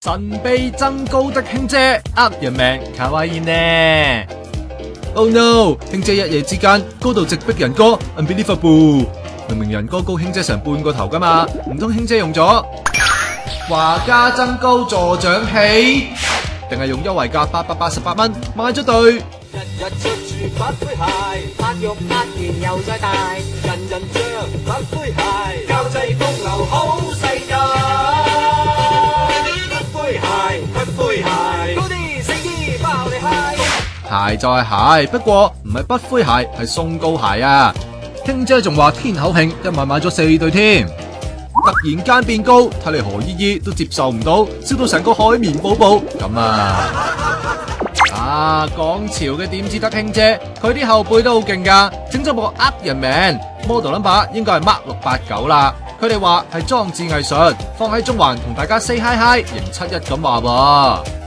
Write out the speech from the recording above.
神秘增高的卿姐呃人命，卡哇伊呢 ？Oh no！ 卿姐一夜之間高度直逼人哥 ，unbelievable！ 明明人哥高卿姐成半個頭噶嘛，唔通卿姐用咗華家增高助長器，定係用優惠價888蚊買咗對？日日着住不灰鞋，拍肉拍完又再大，人人着不灰鞋，交際風流好世界。不灰鞋，不灰鞋，高啲死啲爆你嗨！鞋就係鞋，不過唔係不灰鞋，係鬆高鞋啊！卿姐仲話天口慶，一晚買咗4對添。突然間變高，睇嚟何依依都接受唔到，燒到成個海綿寶寶咁啊！講潮嘅點知得卿姐，佢啲後輩都好勁噶，整咗部呃人命 model number 應該係 Mark 689啦。佢哋話係裝置藝術，放喺中環同大家 say hi hi，迎71咁話喎。